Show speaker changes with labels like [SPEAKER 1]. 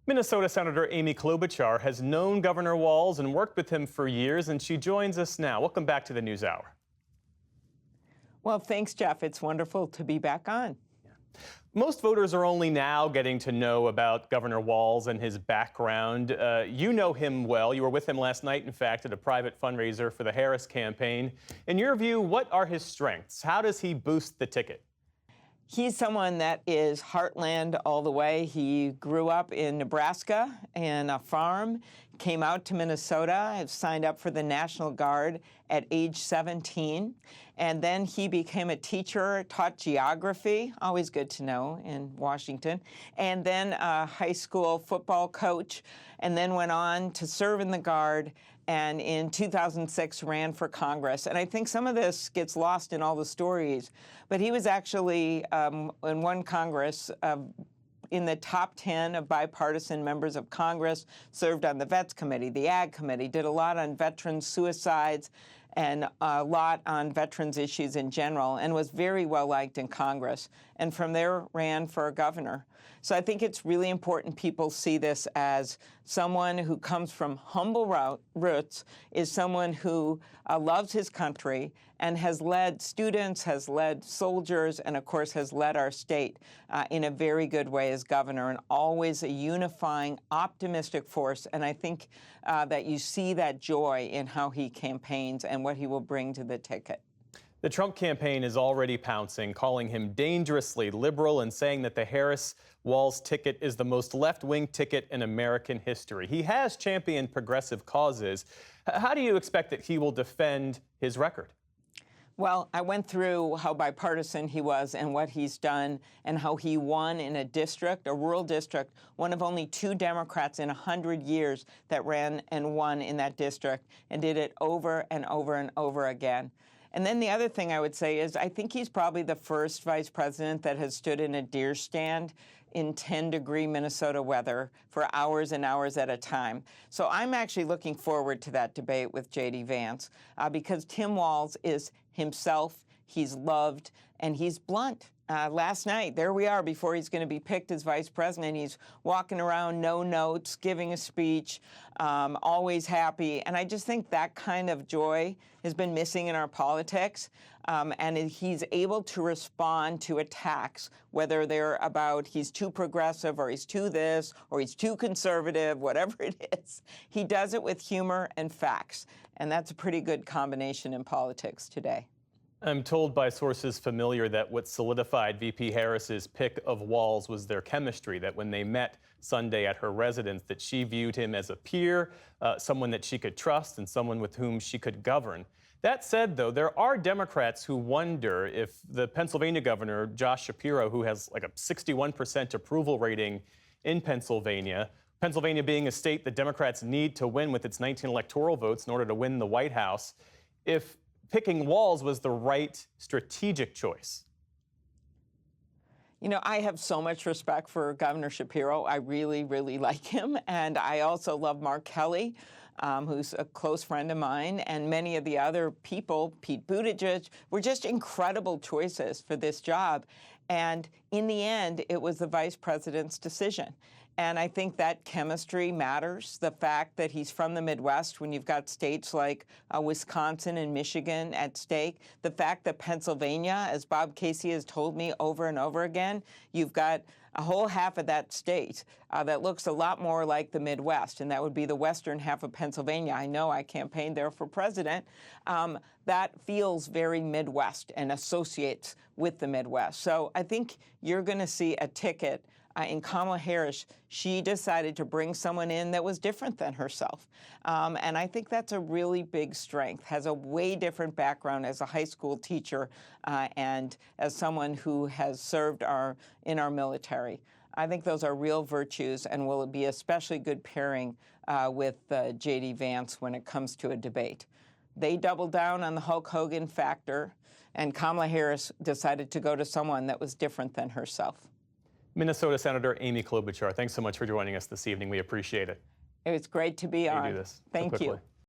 [SPEAKER 1] Minnesota Senator Amy Klobuchar has known Governor Walz and worked with him for years, and she joins us now. Welcome back to the News Hour.
[SPEAKER 2] Well, thanks, Jeff. It's wonderful to be back on.
[SPEAKER 1] Most voters are only now getting to know about Governor Walz and his background. You know him well. You were with him last night, in fact, at a private fundraiser for the Harris campaign. In your view, what are his strengths? How does he boost the ticket?
[SPEAKER 2] He's someone that is heartland all the way. He grew up in Nebraska in a farm, came out to Minnesota, signed up for the National Guard at age 17, and then he became a teacher, taught geography, always good to know in Washington, and then a high school football coach, and then went on to serve in the Guard, and in 2006 ran for Congress. And I think some of this gets lost in all the stories, but he was actually, in one Congress, in the top 10 of bipartisan members of Congress, served on the Vets Committee, the Ag Committee, did a lot on veteran suicides and a lot on veterans issues in general, and was very well liked in Congress. And from there, ran for governor. So I think it's really important people see this as someone who comes from humble roots, is someone who loves his country and has led students, has led soldiers, and of course has led our state in a very good way as governor, and always a unifying, optimistic force. And I think that you see that joy in how he campaigns and what he will bring to the ticket.
[SPEAKER 1] The Trump campaign is already pouncing, calling him dangerously liberal and saying that the Harris-Walz ticket is the most left-wing ticket in American history. He has championed progressive causes. How do you expect that he will defend his record?
[SPEAKER 2] Well, I went through how bipartisan he was and what he's done and how he won in a district, a rural district, one of only 2 Democrats in 100 years that ran and won in that district, and did it over and over and over again. And then the other thing I would say is I think he's probably the first vice president that has stood in a deer stand in 10-degree Minnesota weather for hours and hours at a time. So I'm actually looking forward to that debate with J.D. Vance because Tim Walz is himself, he's loved, and he's blunt. Last night, there we are before he's going to be picked as vice president. He's walking around, no notes, giving a speech, always happy. And I just think that kind of joy has been missing in our politics. And he's able to respond to attacks, whether they're about he's too progressive or he's too this or he's too conservative, whatever it is. He does it with humor and facts. And that's a pretty good combination in politics today.
[SPEAKER 1] I'm told by sources familiar that what solidified VP Harris's pick of Walz was their chemistry, that when they met Sunday at her residence, that she viewed him as a peer, someone that she could trust, and someone with whom she could govern. That said, though, there are Democrats who wonder if the Pennsylvania governor, Josh Shapiro, who has like a 61% approval rating in Pennsylvania being a state that Democrats need to win with its 19 electoral votes in order to win the White House, if picking Walz was the right strategic choice.
[SPEAKER 2] You know, I have so much respect for Governor Shapiro. I really, really like him. And I also love Mark Kelly, who's a close friend of mine, and many of the other people, Pete Buttigieg, were just incredible choices for this job. And in the end, it was the vice president's decision. And I think that chemistry matters. The fact that he's from the Midwest when you've got states like Wisconsin and Michigan at stake. The fact that Pennsylvania, as Bob Casey has told me over and over again, you've got a whole half of that state that looks a lot more like the Midwest, and that would be the western half of Pennsylvania. I know I campaigned there for president. That feels very Midwest and associates with the Midwest. So I think you're going to see a ticket in Kamala Harris. She decided to bring someone in that was different than herself. And I think that's a really big strength, has a way different background as a high school teacher and as someone who has served in our military. I think those are real virtues and will be especially good pairing with J.D. Vance when it comes to a debate. They doubled down on the Hulk Hogan factor, and Kamala Harris decided to go to someone that was different than herself.
[SPEAKER 1] Minnesota Senator Amy Klobuchar, thanks so much for joining us this evening. We appreciate it.
[SPEAKER 2] It was great to be on.
[SPEAKER 1] Do this
[SPEAKER 2] Thank you.